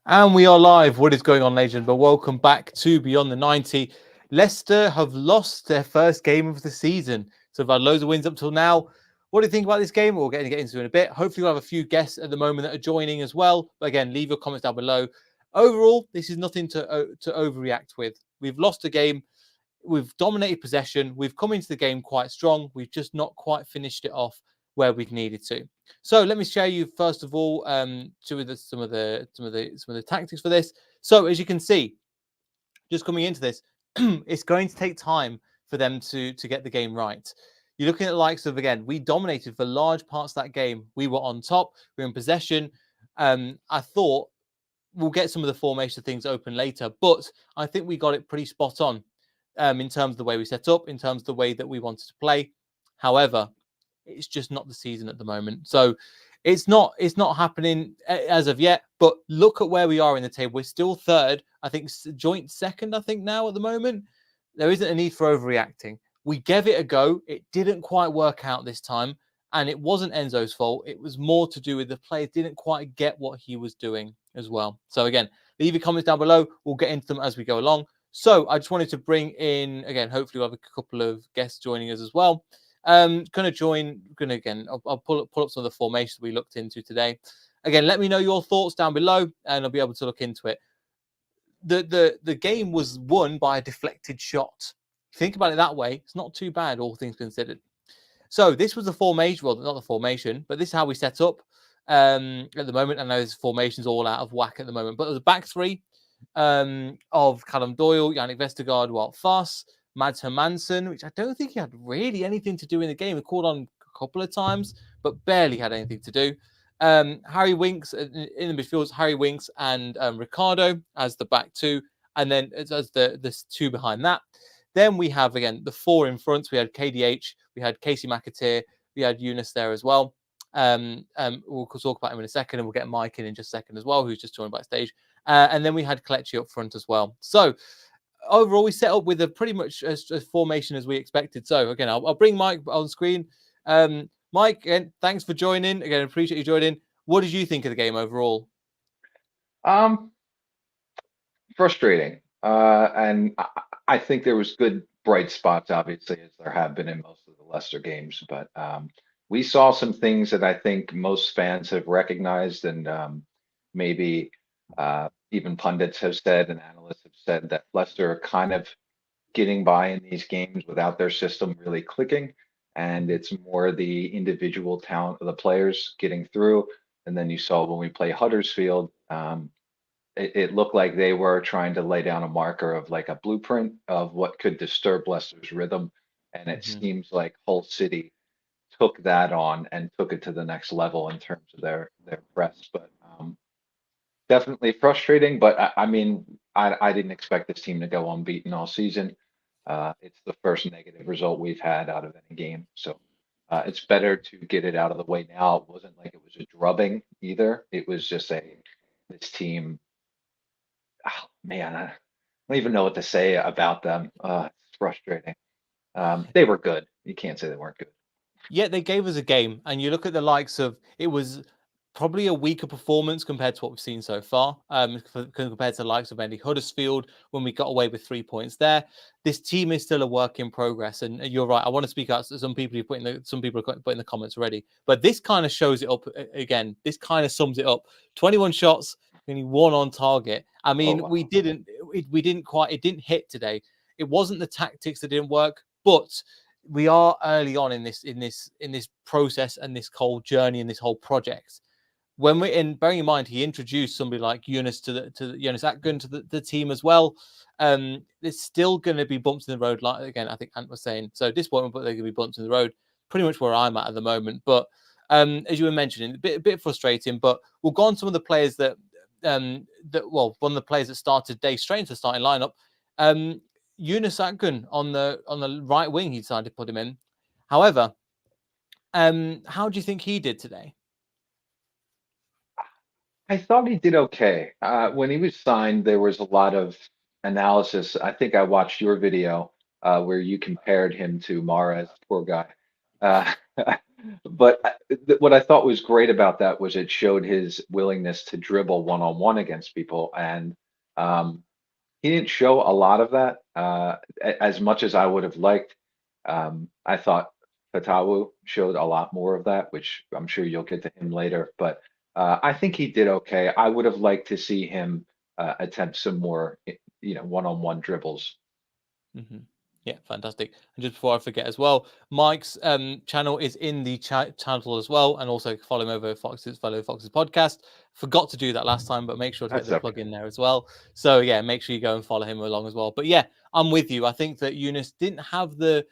And we are live. What is going on, legend? But welcome back to Beyond the 90. Leicester have lost their first game of the season. So they've had loads of wins up till now. What do you think about this game? We're going to get into it in a bit. Hopefully, we'll have a few guests at the moment that are joining as well. But again, leave your comments down below. Overall, this is nothing to overreact with. We've lost a game. We've dominated possession. We've come into the game quite strong. We've just not quite finished it off where we've needed to. So let me show you first of all some of the tactics for this. So as you can see, just coming into this, it's going to take time for them to get the game right. You're looking at the likes of, again, we dominated for large parts of that game. We were on top. We were in possession. I thought we'll get some of the formation things open later, but I think we got it pretty spot on in terms of the way we set up, in terms of the way that we wanted to play. However, it's just not the season at the moment. So it's not happening as of yet. But look at where we are in the table. We're still third. I think joint second, I think now at the moment. There isn't a need for overreacting. We gave it a go. It didn't quite work out this time. And it wasn't Enzo's fault. It was more to do with the players didn't quite get what he was doing as well. So again, leave your comments down below. We'll get into them as we go along. So I just wanted to bring in, again, hopefully we'll have a couple of guests joining us as well. I'll pull up some of the formations we looked into today. Again, let me know your thoughts down below and I'll be able to look into it. The game was won by a deflected shot. Think about it that way. It's not too bad, all things considered. So this was the formation, well, not the formation, but this is how we set up at the moment. I know this formation's all out of whack at the moment, but it was a back three of Callum Doyle, Yannick Vestergaard, Wout Faes, Mads Hermansen, which I don't think he had really anything to do in the game. He called on a couple of times, but barely had anything to do. Harry Winks in the midfield, Harry Winks and Ricardo as the back two, and then as the two behind that. Then we have, again, the four in front. We had KDH, we had Casey McAteer, we had Eunice there as well. We'll talk about him in a second, and we'll get Mike in just a second as well, who's just joined backstage. And then we had Kelechi up front as well. So overall, we set up with a pretty much a formation as we expected. So again, I'll bring Mike on screen. Mike, again, thanks for joining. Again, appreciate you joining. What did you think of the game overall? Frustrating. And I think there was good bright spots, obviously, as there have been in most of the Leicester games. But we saw some things that I think most fans have recognized, and maybe even pundits have said and analysts have said that Leicester are kind of getting by in these games without their system really clicking. And it's more the individual talent of the players getting through. And then you saw when we play Huddersfield, it looked like they were trying to lay down a marker of like a blueprint of what could disturb Leicester's rhythm. And it seems like Hull City took that on and took it to the next level in terms of their press. But definitely frustrating. But I mean, I didn't expect this team to go unbeaten all season. It's the first negative result we've had out of any game. So it's better to get it out of the way now. It wasn't like it was a drubbing either. It was just this team. Oh, man, I don't even know what to say about them. It's frustrating. They were good. You can't say they weren't good. Yeah, they gave us a game, and you look at the likes of, it was probably a weaker performance compared to what we've seen so far, compared to the likes of Andy Huddersfield when we got away with 3 points there. This team is still a work in progress, and you're right. I want to speak out to some people some people are putting the comments already, but this kind of shows it up again. This kind of sums it up. 21 shots, only one on target. I mean, wow. we didn't quite. It didn't hit today. It wasn't the tactics that didn't work, but we are early on in this process and this whole journey and this whole project. When we're in, bearing in mind, he introduced somebody like Eunice to Jonas Atgun to the team as well. There's still going to be bumps in the road. Like again, I think Ant was saying, so disappointment, but they're going to be bumps in the road. Pretty much where I'm at the moment. But as you were mentioning, a bit frustrating. But we'll go on some of the players that one of the players that started day straight into the starting lineup. Eunice Atgun on the right wing, he decided to put him in. However, how do you think he did today? I thought he did okay. When he was signed, there was a lot of analysis. I think I watched your video where you compared him to Mahrez, poor guy. But what I thought was great about that was it showed his willingness to dribble one-on-one against people, and um, he didn't show a lot of that as much as I would have liked. I thought Fatawu showed a lot more of that, which I'm sure you'll get to him later. But I think he did okay. I would have liked to see him attempt some more, one-on-one dribbles. Hmm. Yeah, fantastic. And just before I forget as well, Mike's channel is in the channel as well, and also follow him over Fox's podcast. Forgot to do that last time, but make sure to get That's the plug okay. in there as well. So yeah, make sure you go and follow him along as well. But yeah, I'm with you. I think that Eunice didn't have the.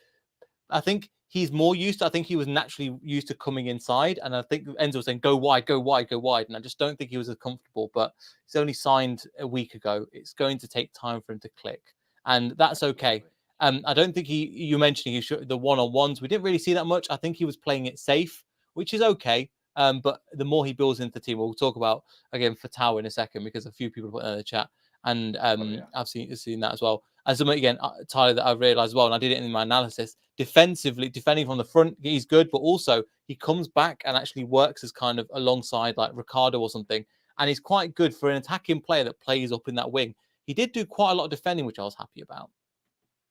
I think he's more used to, I think he was naturally used to coming inside. And I think Enzo was saying, go wide, go wide, go wide. And I just don't think he was as comfortable. But he's only signed a week ago. It's going to take time for him to click. And that's okay. Absolutely. I don't think you mentioned the one-on-ones. We didn't really see that much. I think he was playing it safe, which is okay. But the more he builds into the team, we'll talk about again for Tower in a second because a few people put in the chat, and Oh yeah. I've seen that as well. And something again, Tyler, that I've realised as well, and I did it in my analysis. Defensively, defending from the front, he's good, but also he comes back and actually works as kind of alongside like Ricardo or something, and he's quite good for an attacking player that plays up in that wing. He did do quite a lot of defending, which I was happy about.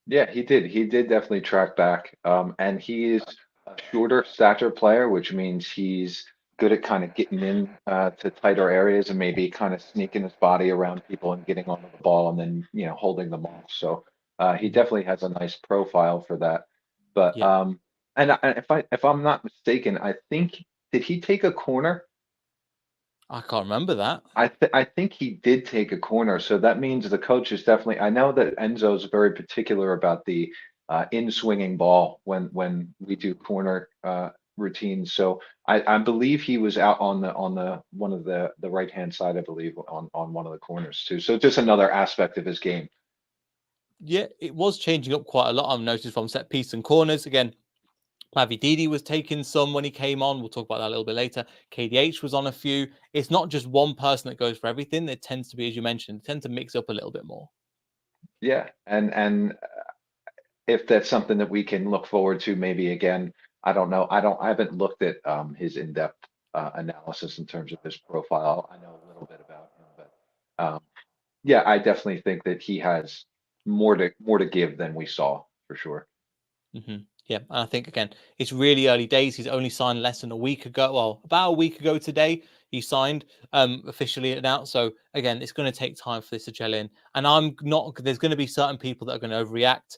Yeah, he did. He did definitely track back. And he is a shorter stature player, which means he's good at kind of getting in to tighter areas and maybe kind of sneaking his body around people and getting onto the ball and then, holding them off. So he Mhm. definitely has a nice profile for that. But Yeah, if I'm not mistaken, I think did he take a corner? I can't remember that. I think he did take a corner, so that means the coach is definitely. I know that Enzo's very particular about the in-swinging ball when we do corner routines. So I believe he was out on the one of the right-hand side, I believe, on one of the corners too. So just another aspect of his game. Yeah, it was changing up quite a lot. I've noticed from set piece and corners. Again, Mavididi was taking some when he came on. We'll talk about that a little bit later. KDH was on a few. It's not just one person that goes for everything. It tends to be, as you mentioned, tend to mix up a little bit more. Yeah, and if that's something that we can look forward to, maybe again, I don't know. I haven't looked at his in-depth analysis in terms of his profile. I know a little bit about him, but yeah, I definitely think that he has more to give than we saw for sure. Hmm. Yeah, and I think again, it's really early days. He's only signed less than a week ago. Well, about a week ago today, he signed officially announced. So again, it's going to take time for this to gel in. And I'm not. There's going to be certain people that are going to overreact.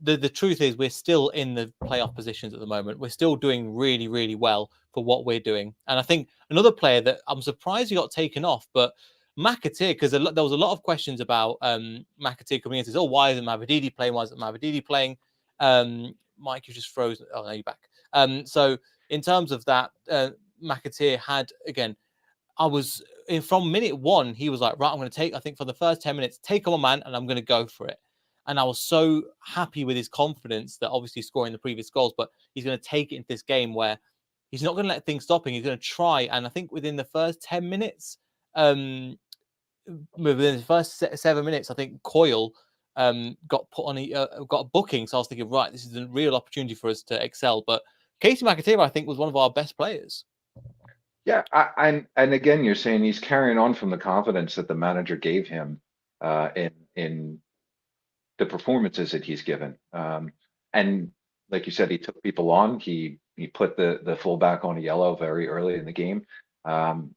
The truth is, we're still in the playoff positions at the moment. We're still doing really, really well for what we're doing. And I think another player that I'm surprised he got taken off, but McAteer, because there was a lot of questions about McAteer coming in. Says, oh, why isn't Mavididi playing? Why isn't Mavididi playing? Mike, you just froze. Oh, no, you're back. So in terms of that, McAteer had again. I was in from minute one. He was like, right, I'm going to take. I think for the first 10 minutes, take on my man, and I'm going to go for it. And I was so happy with his confidence that obviously scoring the previous goals, but he's going to take it into this game where he's not going to let things stop him. He's going to try. And I think within the first 10 minutes, within the first 7 minutes, I think Coyle got put on got a booking. So I was thinking, right, this is a real opportunity for us to excel. But Casey McAteer, I think, was one of our best players. Yeah, and again, you're saying he's carrying on from the confidence that the manager gave him in the performances that he's given. And like you said, he took people on. He put the fullback on a yellow very early in the game.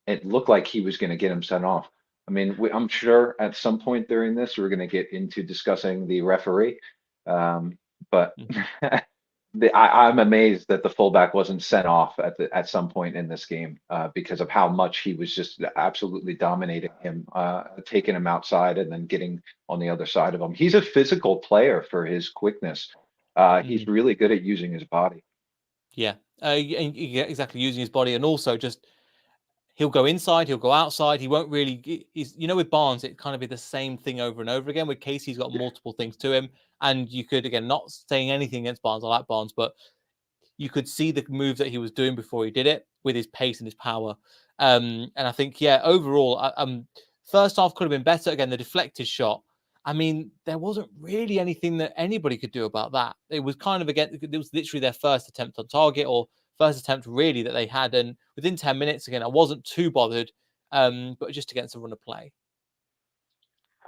It looked like he was going to get him sent off. I mean, I'm sure at some point during this we're going to get into discussing the referee, but Mhm. I'm amazed that the fullback wasn't sent off at some point in this game because of how much he was just absolutely dominating him, taking him outside and then getting on the other side of him. He's a physical player for his quickness. He's Mm. really good at using his body. Yeah, exactly. Using his body and also just he'll go inside, he'll go outside. He won't really. He's with Barnes, it kind of be the same thing over and over again. With Casey, he's got Yeah. multiple things to him, and you could again not saying anything against Barnes. I like Barnes, but you could see the move that he was doing before he did it with his pace and his power. And I think, yeah, overall, first half could have been better. Again, the deflected shot. I mean, there wasn't really anything that anybody could do about that. It was kind of again, it was literally their first attempt on target or first attempt really that they had. And within 10 minutes, again, I wasn't too bothered, but just against a run of play.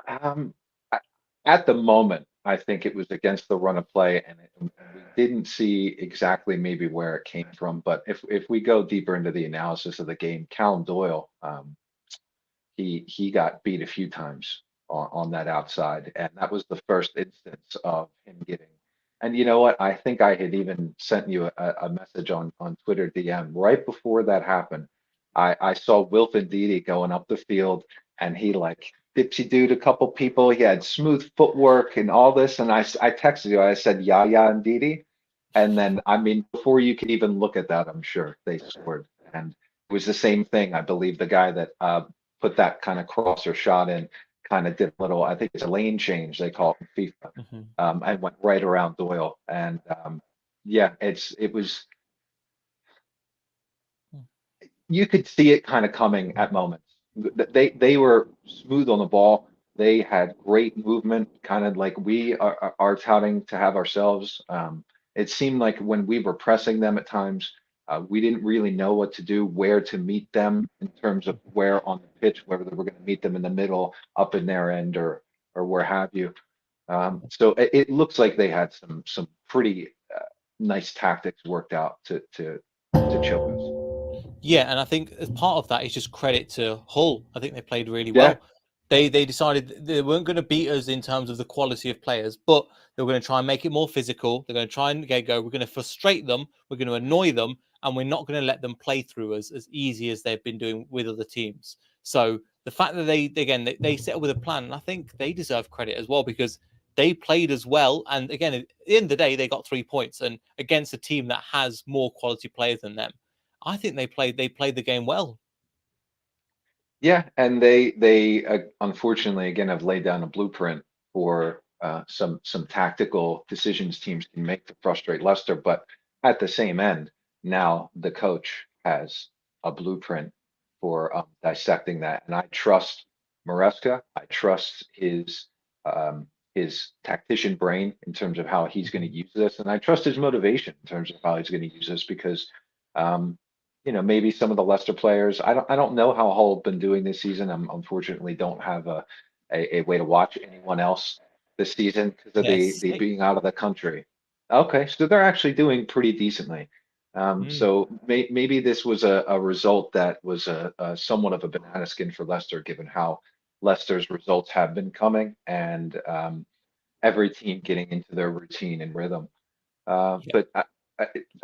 Um, I- at the moment, I think it was against the run of play, and we didn't see exactly maybe where it came from. But if we go deeper into the analysis of the game, Callum Doyle, he got beat a few times on that outside, and that was the first instance of him getting. And you know what? I think I had even sent you a message on Twitter DM right before that happened. I saw Wilfred Ndidi going up the field, and he like dipsy dooed a couple people. He had smooth footwork and all this, and I texted you. I said, "Yeah, yeah, Ndidi," and then I mean, before you could even look at that, I'm sure they scored. And it was the same thing. I believe the guy that put that kind of crosser shot in, kind of did a little, I think it's a lane change, they call it in FIFA, Mm-hmm. and went right around Doyle. And yeah, it was, you could see it kind of coming at moments. They were smooth on the ball. They had great movement, kind of like we are touting to have ourselves. It seemed like when we were pressing them at times, we didn't really know what to do, where to meet them in terms of where on the pitch, whether we were going to meet them in the middle, up in their end, or where have you. So it looks like they had some pretty nice tactics worked out to choke us. Yeah, and I think as part of that is just credit to Hull. I think they played really Yeah. well. They decided they weren't going to beat us in terms of the quality of players, but they were going to try and make it more physical. They're going to try and go. We're going to frustrate them. We're going to annoy them, and we're not going to let them play through us as easy as they've been doing with other teams. So the fact that they set up with a plan, and I think they deserve credit as well because they played as well. And again, at the end of the day, they got 3 points, and against a team that has more quality players than them. I think they played the game well. Yeah, and they unfortunately again have laid down a blueprint for some tactical decisions teams can make to frustrate Leicester. But at the same end, now the coach has a blueprint for dissecting that, and I trust Maresca. I trust his tactician brain in terms of how he's going to use this, and I trust his motivation in terms of how he's going to use this because. Um, maybe some of the Leicester players. I don't know how Hull have been doing this season. I'm unfortunately don't have a way to watch anyone else this season because of Yes. the being out of the country. Okay, so they're actually doing pretty decently. Mm, So maybe this was a result that was a somewhat of a banana skin for Leicester, given how Leicester's results have been coming and every team getting into their routine and rhythm. yeah. But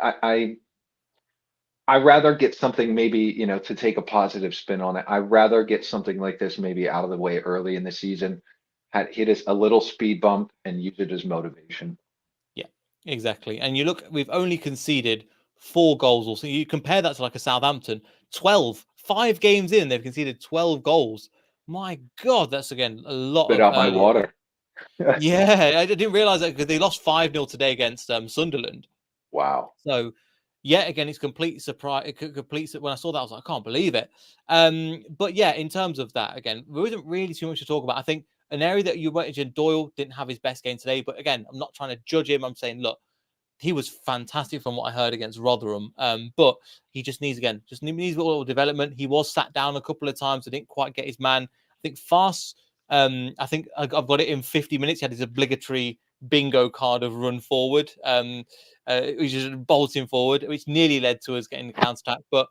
I I rather get something maybe, to take a positive spin on it. I'd rather get something like this maybe out of the way early in the season, had hit us a little speed bump and use it as motivation. Yeah, exactly. And you look, we've only conceded 4 goals. Also, you compare that to like a Southampton, 12, 5 games in, they've conceded 12 goals. My God, that's again a lot Spit of. out my water. Yeah, I didn't realize that because they lost 5-0 today against Sunderland. Wow. So, yeah, again, it's complete surprise. Complete. When I saw that, I was like, I can't believe it. But yeah, in terms of that, again, there isn't really too much to talk about. I think an area that you mentioned, Doyle didn't have his best game today. But again, I'm not trying to judge him. I'm saying, look, he was fantastic from what I heard against Rotherham. But he just needs needs a little development. He was sat down a couple of times. I didn't quite get his man. I think Fast. I think I've got it in 50 minutes. He had his obligatory bingo card of run forward. Which is bolting forward, which nearly led to us getting the counter attack. But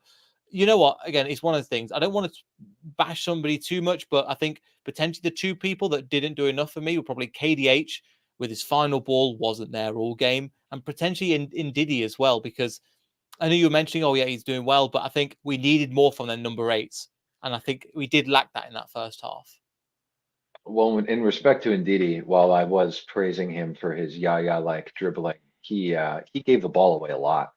you know what? Again, it's one of the things. I don't want to bash somebody too much, but I think potentially the two people that didn't do enough for me were probably KDH with his final ball wasn't there all game, and potentially in Diddy as well, because I know you were mentioning, oh yeah, he's doing well, but I think we needed more from their number eights, and I think we did lack that in that first half. Well, in respect to Ndidi, while I was praising him for his yaya like dribbling, he gave the ball away a lot,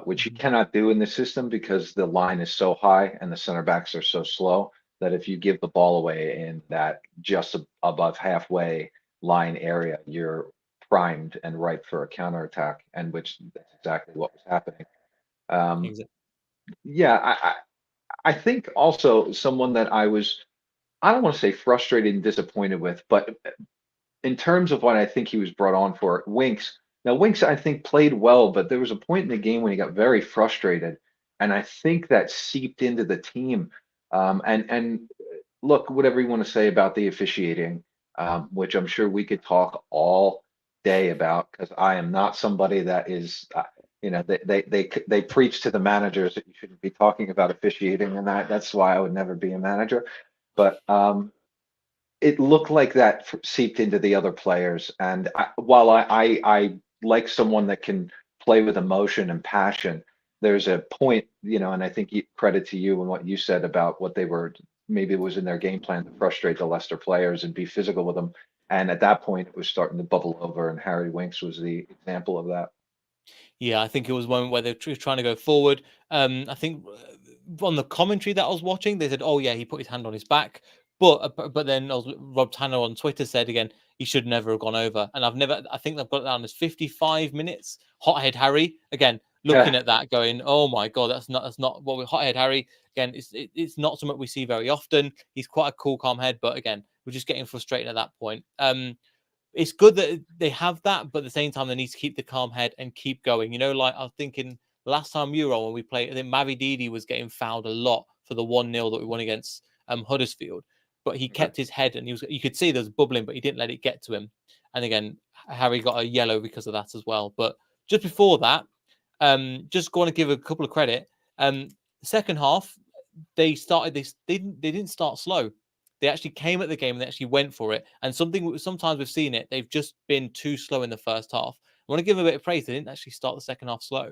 which you Mhm. cannot do in the system because the line is so high and the center backs are so slow that if you give the ball away in that just above halfway line area, you're primed and ripe for a counterattack, and which that's exactly what was happening. Um, Exactly. yeah, I think also someone that I don't want to say frustrated and disappointed with, but in terms of what I think he was brought on for, Winks, Now, Winks, I think, played well, but there was a point in the game when he got very frustrated, and I think that seeped into the team. And look, whatever you want to say about the officiating, which I'm sure we could talk all day about, because I am not somebody that is, they preach to the managers that you shouldn't be talking about officiating, and that's why I would never be a manager. But it looked like that seeped into the other players. And while I like someone that can play with emotion and passion, there's a point, and I think credit to you and what you said about what they were, maybe it was in their game plan to frustrate the Leicester players and be physical with them. And at that point, it was starting to bubble over, and Harry Winks was the example of that. Yeah, I think it was one where they're trying to go forward. I think on the commentary that I was watching, they said, "Oh yeah, he put his hand on his back," but then Rob Tanner on Twitter said again he should never have gone over. And I think they've got it down as 55 minutes. Hothead Harry again looking Yeah. at that, going, "Oh my god, that's not what we Hothead Harry." Again, it's not something we see very often. He's quite a cool, calm head, but again, we're just getting frustrated at that point. It's good that they have that, but at the same time, they need to keep the calm head and keep going. Like I was thinking last time you were on when we played, I think Mavididi was getting fouled a lot for the 1-0 that we won against Huddersfield, but he Okay. kept his head and you could see there was bubbling, but he didn't let it get to him. And again, Harry got a yellow because of that as well. But just before that, just going to give a couple of credit. Second half, they started this. They didn't start slow. They actually came at the game and they actually went for it. And sometimes we've seen it. They've just been too slow in the first half. I want to give them a bit of praise. They didn't actually start the second half slow.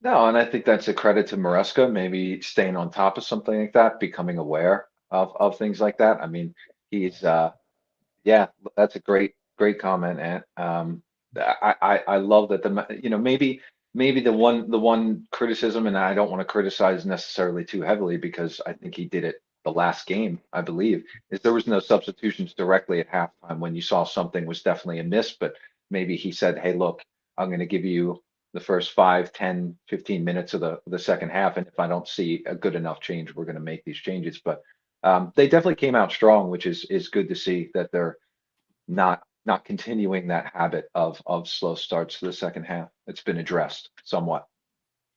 No, and I think that's a credit to Maresca, maybe staying on top of something like that, becoming aware of things like that. I mean, he's yeah, that's a great comment, and I love that maybe the one criticism, and I don't want to criticize necessarily too heavily because I think he did it the last game, I believe, is there was no substitutions directly at halftime when you saw something was definitely amiss, but maybe he said, hey, look, I'm going to give you the first 5, 10, 15 minutes of the second half, and if I don't see a good enough change, we're going to make these changes. But they definitely came out strong, which is good to see that they're not continuing that habit of slow starts to the second half. It's been addressed somewhat.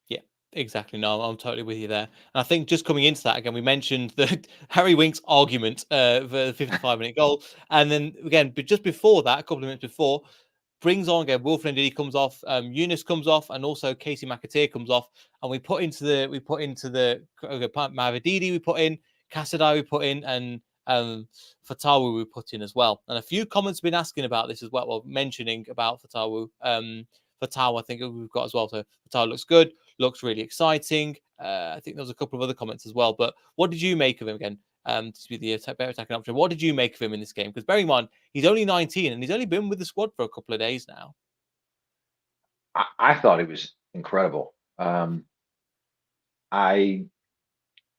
Yeah, exactly. No, I'm totally with you there. And I think just coming into that again, we mentioned the Harry Winks argument for the 55-minute goal. And then again, but just before that, a couple of minutes before, brings on again. Wilfred Ndidi comes off, Eunice comes off, and also Casey McAteer comes off. And we put into the Mavididi we put in, Casadei we put in, and Fatawu we put in as well. And a few comments have been asking about this as well, mentioning about Fatawu. Fatawu, I think we've got as well. So Fatawu looks good, looks really exciting. I think there was a couple of other comments as well. But what did you make of him again? To be the better attacking option. What did you make of him in this game? Because bearing in mind, he's only 19 and he's only been with the squad for a couple of days now. I thought it was incredible. I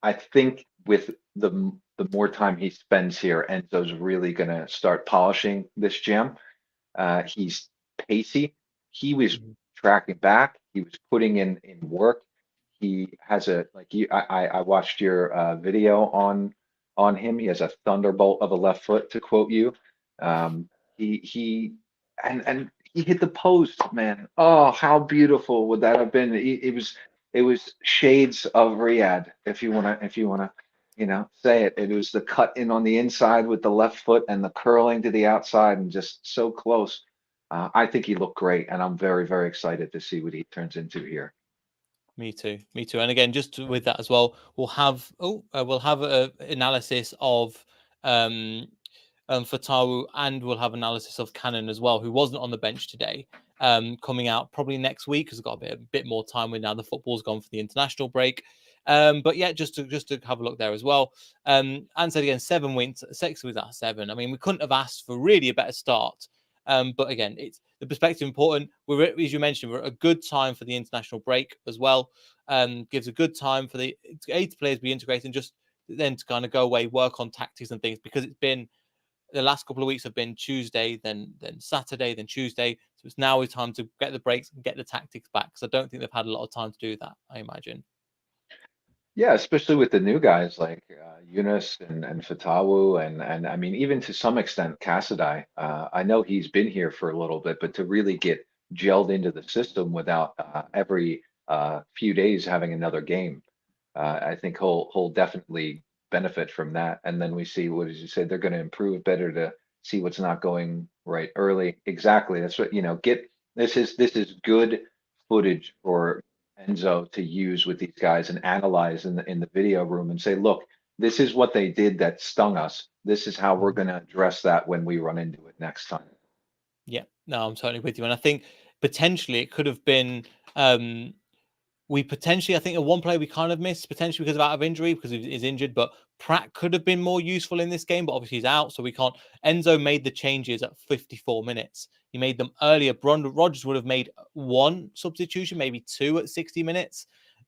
I think with the more time he spends here, Enzo's really going to start polishing this gem. He's pacey. He was Mhm. tracking back. He was putting in work. He has a like you. I watched your video on him. He has a thunderbolt of a left foot, to quote you. He and he hit the post, man. Oh, how beautiful would that have been? It was shades of Riyadh, if you wanna say it. It was the cut in on the inside with the left foot and the curling to the outside and just so close. I think he looked great, and I'm very, very excited to see what he turns into here. Me too. Me too. And again, just with that as well, we'll have a analysis of um Fatawu, and we'll have analysis of Cannon as well, who wasn't on the bench today. Coming out probably next week because we've got a bit more time with now the football's gone for the international break. But yeah, just to have a look there as well. And said again, 7 wins, 6 wins out of 7. I mean, we couldn't have asked for really a better start. But again, it's the perspective important. As you mentioned, we're at a good time for the international break as well. Gives a good time for the 8 players to be integrated and just then to kind of go away, work on tactics and things because it's been the last couple of weeks have been Tuesday, then Saturday, then Tuesday. So it's now time to get the breaks and get the tactics back because I don't think they've had a lot of time to do that. I imagine. Yeah, especially with the new guys like Yunus and Fatawu and I mean even to some extent Casadei. I know he's been here for a little bit, but to really get gelled into the system without every few days having another game, I think he'll definitely benefit from that. And then we see what as you said, they're going to improve better to see what's not going right early. Exactly. That's what, get this is good footage for Enzo to use with these guys and analyze in the video room and say, look, this is what they did that stung us. This is how we're going to address that when we run into it next time. Yeah, no, I'm totally with you. And I think potentially it could have been we potentially, I think, one player we kind of missed potentially because of out of injury because he's injured, but Pratt could have been more useful in this game, but obviously he's out, so we can't. Enzo made the changes at 54 minutes. He made them earlier. Rodgers would have made one substitution, maybe two at 60 minutes.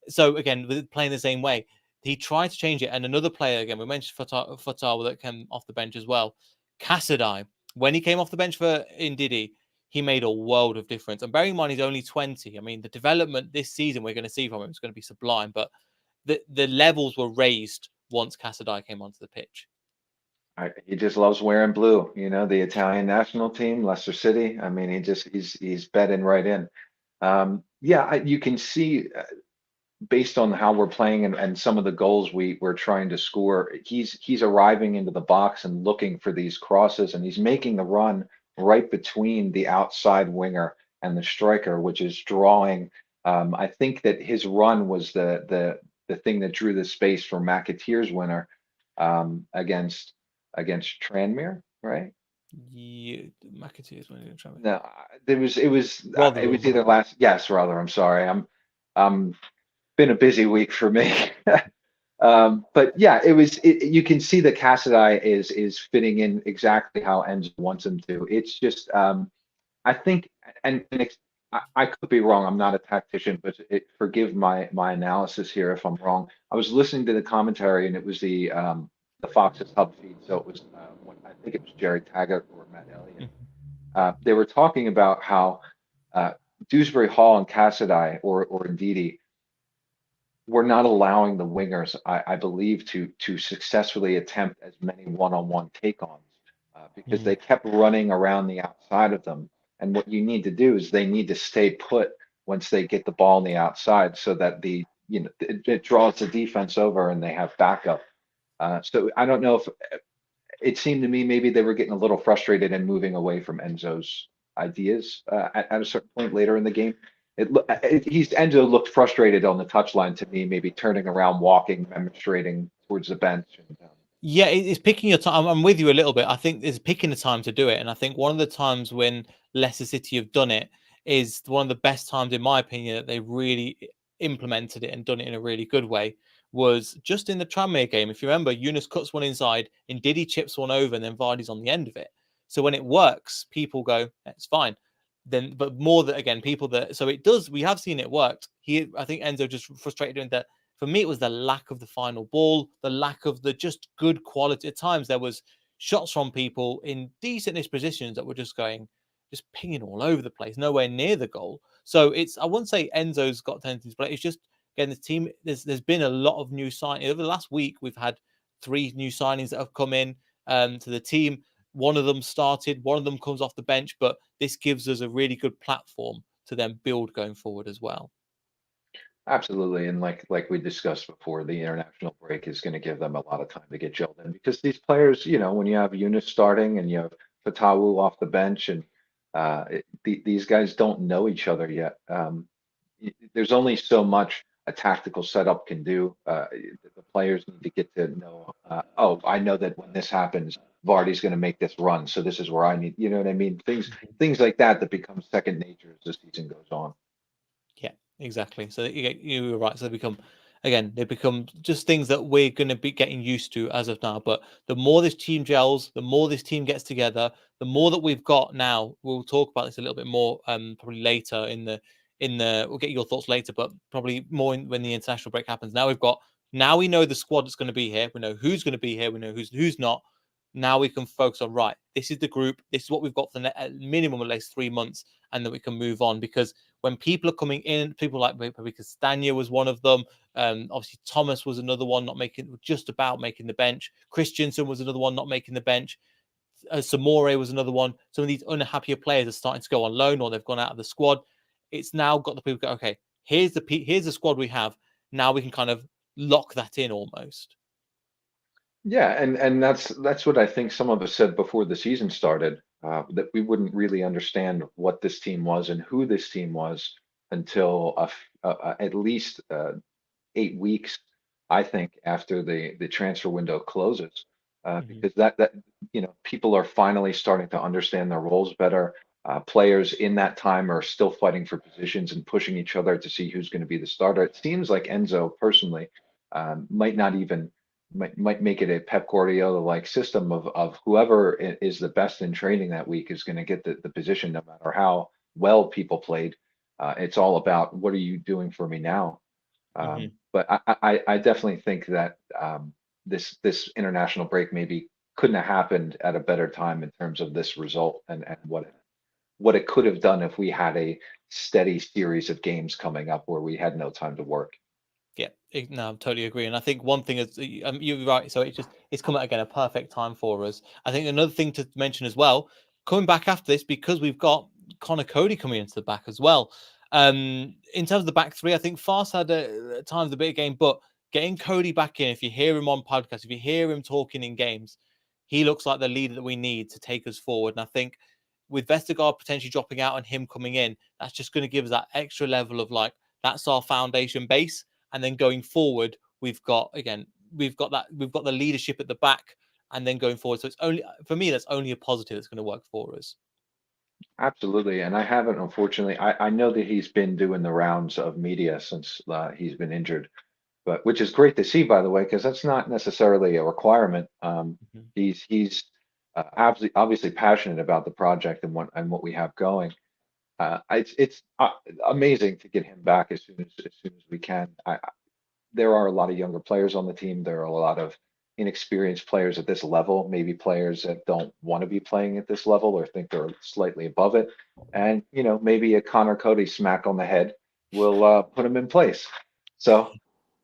So again, playing the same way, he tried to change it. And another player, again, we mentioned Fatal that came off the bench as well. Casadei, when he came off the bench for Ndidi, he made a world of difference. And bearing in mind, he's only 20. I mean, the development this season we're going to see from him is going to be sublime. But the levels were raised once Casadei came onto the pitch. He just loves wearing blue, the Italian national team, Leicester City. I mean, he's bedding right in. Yeah, you can see based on how we're playing and some of the goals we're trying to score, he's arriving into the box and looking for these crosses, and he's making the run right between the outside winger and the striker, which is drawing. I think that his run was the thing that drew the space for McAteer's winner against Tranmere, right? Yeah, McAteer's winning. No, it was Rotherham. either last. Yes, rather. I'm sorry. I'm been a busy week for me. But yeah, you can see that Cassidy is fitting in exactly how Enzo wants him to. It's just I think, I could be wrong. I'm not a tactician, but forgive my analysis here if I'm wrong. I was listening to the commentary, and it was the Fox's hub feed, so it was I think it was Jerry Taggart or Matt Elliott. They were talking about how uh, Dewsbury Hall and Cassidy or Ndidi we're not allowing the wingers, I believe, to successfully attempt as many one-on-one take-ons because they kept running around the outside of them. And what you need to do is they need to stay put once they get the ball on the outside, so that it draws the defense over and they have backup. So I don't know if it seemed to me maybe they were getting a little frustrated and moving away from Enzo's ideas at a certain point later in the game. Enzo looked frustrated on the touchline to me, maybe turning around, walking, demonstrating towards the bench. Yeah, it's picking your time. I'm with you a little bit. I think it's picking the time to do it. And I think one of the times when Leicester City have done it is one of the best times, in my opinion, that they really implemented it and done it in a really good way was just in the Tranmere game. If you remember, Yunus cuts one inside, and Diddy chips one over, and then Vardy's on the end of it. So when it works, people go, it's fine. Then, but more that again, people that so it does. We have seen it worked. I think Enzo just frustrated doing that. For me, it was the lack of the final ball, the lack of the just good quality. At times, there was shots from people in decentish positions that were just pinging all over the place, nowhere near the goal. So I wouldn't say Enzo's got tendencies, but it's just again the team. There's been a lot of new signings over the last week. We've had 3 new signings that have come in to the team. One of them started, one of them comes off the bench, but this gives us a really good platform to then build going forward as well. Absolutely, and like we discussed before, the international break is going to give them a lot of time to get gelled in because these players, when you have Yunus starting and you have Fatawu off the bench, and these guys don't know each other yet. There's only so much a tactical setup can do. The players need to get to know. Oh, I know that when this happens, Vardy's going to make this run, so this is where I need. You know what I mean? Things like that become second nature as the season goes on. Yeah, exactly. So you were right. So they become just things that we're going to be getting used to as of now. But the more this team gels, the more this team gets together, the more that we've got now. We'll talk about this a little bit more, probably later we'll get your thoughts later, but probably more when the international break happens. Now we know the squad that's going to be here. We know who's going to be here. We know who's not. Now we can focus on, right, this is the group, this is what we've got for the minimum of at least 3 months, and then we can move on. Because when people are coming in, people like Castagna was one of them. Obviously, Thomas was another one just about making the bench. Christensen was another one not making the bench. Samore was another one. Some of these unhappier players are starting to go on loan or they've gone out of the squad. It's now got the people go, okay, here's the squad we have. Now we can kind of lock that in almost. Yeah, and that's what I think some of us said before the season started, that we wouldn't really understand what this team was and who this team was until at least 8 weeks, I think, after the transfer window closes, because that people are finally starting to understand their roles better. Players in that time are still fighting for positions and pushing each other to see who's going to be the starter. It seems like Enzo personally might not even might make it a Pep Guardiola like system of whoever is the best in training that week is going to get the position no matter how well people played. It's all about what are you doing for me now? But I definitely think that this international break maybe couldn't have happened at a better time in terms of this result and what it could have done if we had a steady series of games coming up where we had no time to work. Yeah, no, I totally agree. And I think one thing is, you're right. So it's come out again a perfect time for us. I think another thing to mention as well, coming back after this, because we've got Connor Cody coming into the back as well. In terms of the back three, I think Fast had at times a bit of game, but getting Cody back in, if you hear him on podcasts, if you hear him talking in games, he looks like the leader that we need to take us forward. And I think with Vestergaard potentially dropping out and him coming in, that's just going to give us that extra level of like, that's our foundation base. And then going forward, we've got the leadership at the back, and then going forward. So it's only for me, that's only a positive that's going to work for us. Absolutely. And I haven't, unfortunately, I know that he's been doing the rounds of media since he's been injured, but which is great to see, by the way, because that's not necessarily a requirement. He's obviously passionate about the project and what we have going. It's amazing to get him back as soon as we can. There are a lot of younger players on the team. There are a lot of inexperienced players at this level, maybe players that don't want to be playing at this level or think they're slightly above it. And, maybe a Connor Cody smack on the head will put him in place. So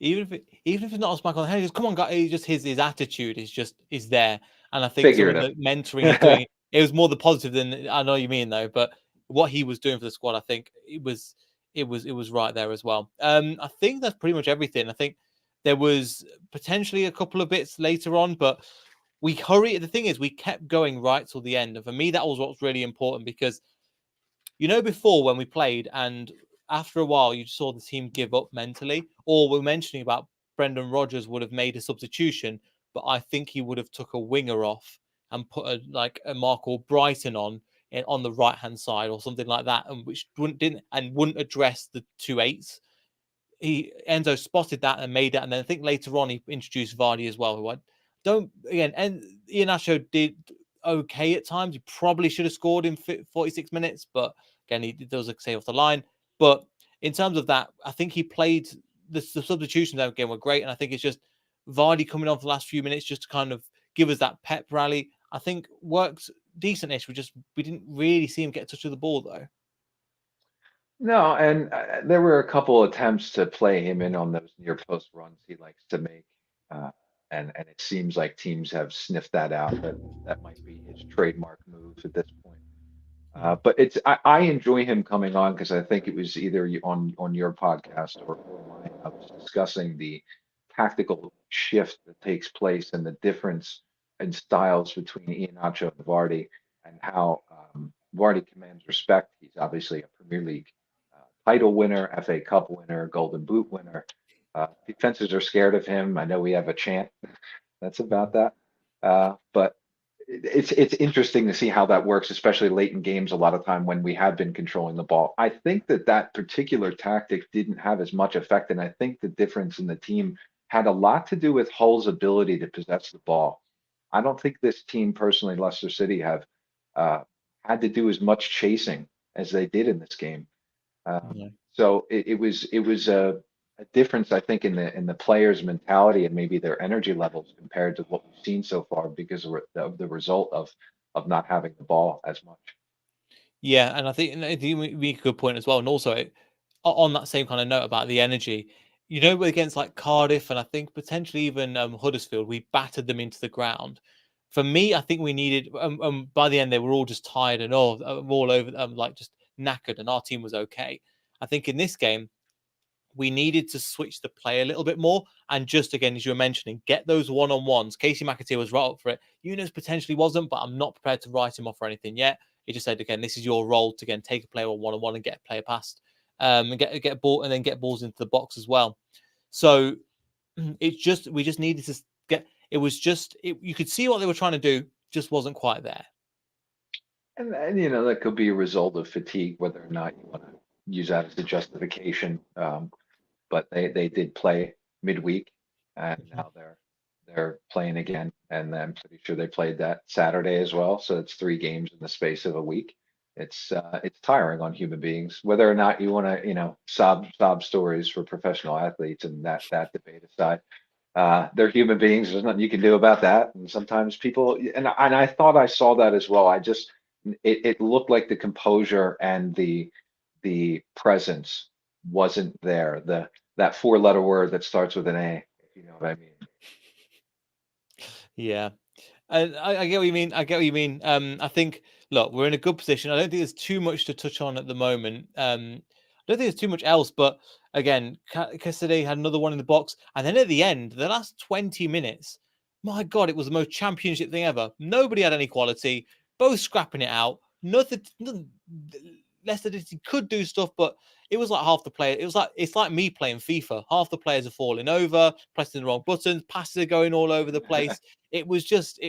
Even if it's not a smack on the head, just come on, guys. Just his attitude is there, and I think some of figurative. the mentoring he's doing, it was more the positive than I know you mean though. But what he was doing for the squad, I think it was right there as well. I think that's pretty much everything. I think there was potentially a couple of bits later on, but we hurry. The thing is, we kept going right till the end, and for me, that was what's really important because before when we played and after a while you saw the team give up mentally, or we're mentioning about Brendan Rodgers would have made a substitution, but I think he would have took a winger off and put a Marco Brighton on the right hand side or something like that, and which wouldn't address the 2 8s. Enzo spotted that and made it, and then I think later on he introduced Vardy as well, who I don't again. And Iheanacho did okay at times. He probably should have scored in 46 minutes, but again he does a save off the line. But in terms of that, I think he played the substitutions that game were great, and I think it's just Vardy coming on for the last few minutes just to kind of give us that pep rally. I think worked decent-ish. We didn't really see him get a touch of the ball though. No, and there were a couple attempts to play him in on those near post runs he likes to make, uh, and it seems like teams have sniffed that out. That might be his trademark move at this point. But I enjoy him coming on because I think it was either on your podcast or mine. I was discussing the tactical shift that takes place and the difference in styles between Iheanacho and Vardy and how Vardy commands respect. He's obviously a Premier League title winner, FA Cup winner, Golden Boot winner. Defenses are scared of him. I know we have a chant that's about that. But it's interesting to see how that works, especially late in games. A lot of time when we have been controlling the ball, I think that particular tactic didn't have as much effect, and I think the difference in the team had a lot to do with Hull's ability to possess the ball. I don't think this team, personally, Leicester City, have uh, had to do as much chasing as they did in this game. Yeah. So it was a a difference, I think, in the players' mentality and maybe their energy levels compared to what we've seen so far because of the result of not having the ball as much. Yeah, and I think you make a good point as well. And also, on that same kind of note about the energy, against like Cardiff and I think potentially even Huddersfield, we battered them into the ground. For me, I think we needed. By the end, they were all just tired and all over, like just knackered, and our team was okay. I think in this game, we needed to switch the play a little bit more and just again, as you were mentioning, get those one-on-ones. Casey McAteer was right up for it. Yunus potentially wasn't, but I'm not prepared to write him off or anything yet. He just said, again, this is your role to again take a player on one-on-one and get a player past, and get ball and then get balls into the box as well. So it's just we just needed to get. It was just you could see what they were trying to do, just wasn't quite there. And that could be a result of fatigue, whether or not you want to use that as a justification. But they did play midweek, and now they're playing again, and I'm pretty sure they played that Saturday as well. So it's 3 games in the space of a week. It's tiring on human beings, whether or not you want to sob stories for professional athletes, and that debate aside. They're human beings. There's nothing you can do about that. And sometimes people, and I thought I saw that as well. It looked like the composure and the presence wasn't there. That 4-letter word that starts with an A, if you know what I mean. Yeah. And I get what you mean. I get what you mean. I think, look, we're in a good position. I don't think there's too much to touch on at the moment. I don't think there's too much else. But again, Casadei had another one in the box. And then at the end, the last 20 minutes, my God, it was the most championship thing ever. Nobody had any quality, both scrapping it out. Nothing Leicester could do stuff, but it was like half the player. It's like me playing FIFA. Half the players are falling over, pressing the wrong buttons, passes are going all over the place. It wasn't,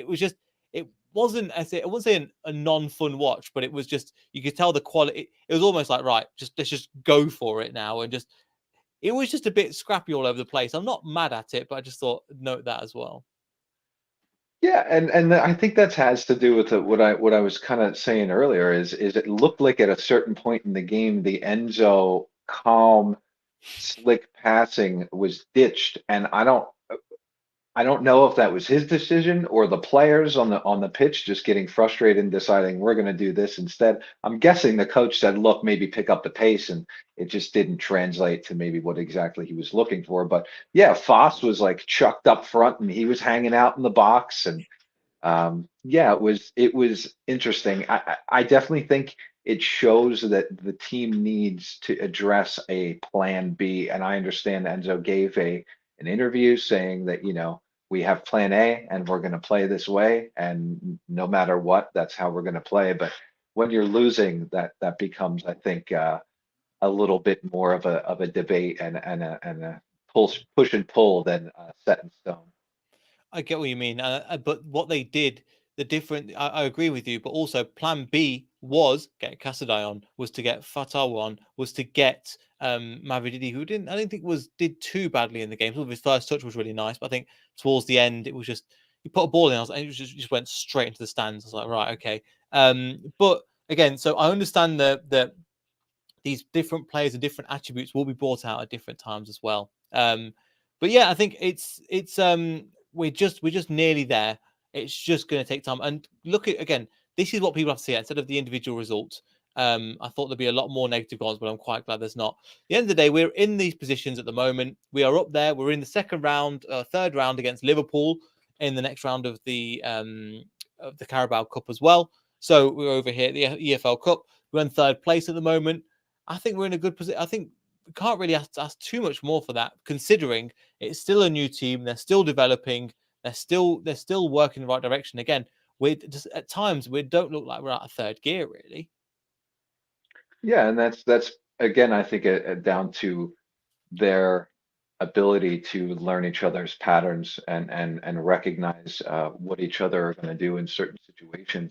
I wouldn't say a non-fun watch, but it was just, you could tell the quality. It was almost like, right, let's just go for it now. And it was just a bit scrappy all over the place. I'm not mad at it, but I just thought, note that as well. Yeah, and I think that has to do with what I was kind of saying earlier is it looked like at a certain point in the game the Enzo calm, slick passing was ditched, and I don't know if that was his decision or the players on the pitch just getting frustrated and deciding we're going to do this instead. I'm guessing the coach said, "Look, maybe pick up the pace," and it just didn't translate to maybe what exactly he was looking for. But yeah, Foss was like chucked up front and he was hanging out in the box, and yeah, it was interesting. I definitely think it shows that the team needs to address a plan B, and I understand Enzo gave a an interview saying that we have plan A and we're going to play this way, and no matter what, that's how we're going to play. But when you're losing, that becomes, I think, a little bit more of a debate and a push and pull than set in stone. I get what you mean, but what they did, I agree with you, but also Plan B was get Casadei on, was to get Fatal on, was to get Mavididi, who I didn't think did too badly in the game. Some of his first touch was really nice, but I think towards the end it was just he put a ball in, and it was just went straight into the stands. I was like, right, okay. But again, so I understand that these different players and different attributes will be brought out at different times as well. But yeah, I think it's we're just nearly there. It's just going to take time. And look at again, this is what people have to see instead of the individual results. I thought there'd be a lot more negative goals, but I'm quite glad there's not. At the end of the day, we're in these positions at the moment. We are up there. We're in the third round against Liverpool in the next round of the Carabao Cup as well. So we're over here at the EFL Cup. We're in third place at the moment. I think we're in a good position. I think we can't really ask too much more for that, considering it's still a new team. They're still developing. They're still working in the right direction. Again, we just at times we don't look like we're out of third gear, really. Yeah, and that's again, I think down to their ability to learn each other's patterns and recognize what each other are going to do in certain situations.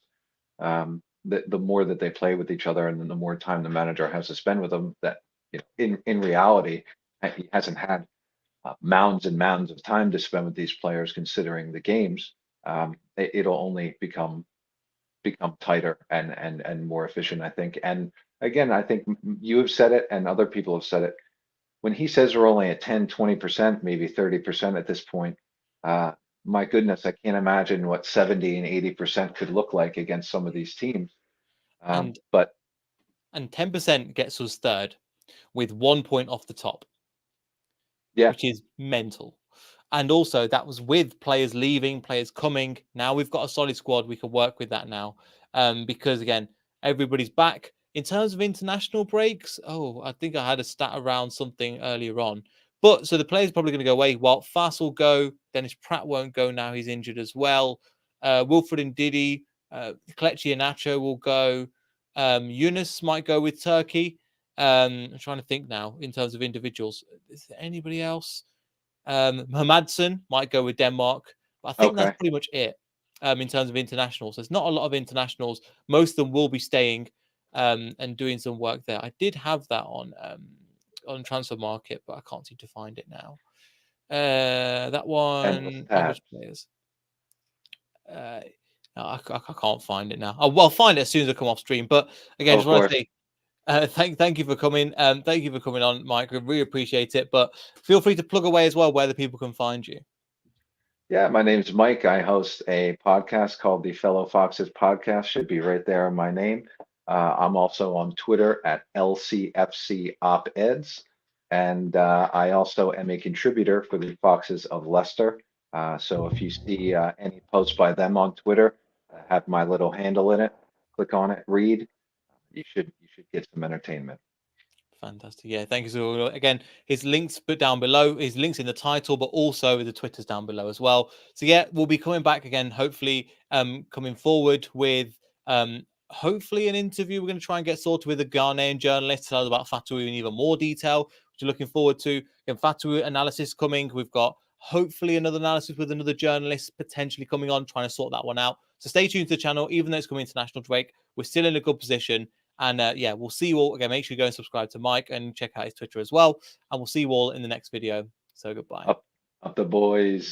The more that they play with each other, and then the more time the manager has to spend with them, that in reality, he hasn't had mounds and mounds of time to spend with these players, considering the games. It'll only become tighter and more efficient, I think. And again, I think you have said it, and other people have said it. when he says we're only at 10, 20%, maybe 30% at this point, my goodness, I can't imagine what 70 and 80% could look like against some of these teams. And But 10% gets us third with 1 point off the top, yeah, which is mental. And also, that was with players leaving, players coming. Now we've got a solid squad. We can work with that now. Because again, everybody's back. In terms of international breaks, I think I had a stat around something earlier on. But so the player's probably going to go away. Well, Fass will go. Dennis Pratt won't go now. He's injured as well. Wilfred and Didi, Kelechi and Nacho will go. Yunus might go with Turkey. I'm trying to think now in terms of individuals. Is there anybody else? Hermadsen might go with Denmark, but I think that's okay. pretty much it in terms of internationals. There's not a lot of internationals. Most of them will be staying and doing some work there. I did have that on Transfer Market, but I can't seem to find it now. That Endless one, tab. average players. No, I can't find it now. I'll find it as soon as I come off stream. But again, Of just want to course. say thank you for coming. Thank you for coming on, Mike. I really appreciate it. But feel free to plug away as well where the people can find you. Yeah, my name's Mike. I host a podcast called the Fellow Foxes Podcast. Should be right there on my name. I'm also on Twitter at LCFC Op Eds. And I also am a contributor for the Foxes of Leicester. So if you see any posts by them on Twitter, have my little handle in it, click on it, read. You should get some entertainment. Fantastic. Yeah, thank you. So again, his links put down below, his links in the title, but also the Twitters down below as well. So yeah, we'll be coming back again, hopefully, coming forward with hopefully an interview. We're going to try and get sorted with a Ghanaian journalist to tell us about Fatu in even more detail, which we're looking forward to. Again, Fatu analysis coming. We've got hopefully another analysis with another journalist potentially coming on, trying to sort that one out. So stay tuned to the channel, even though it's coming international break. We're still in a good position. And yeah, we'll see you all again. Make sure you go and subscribe to Mike and check out his Twitter as well. And we'll see you all in the next video. So goodbye. Up the boys.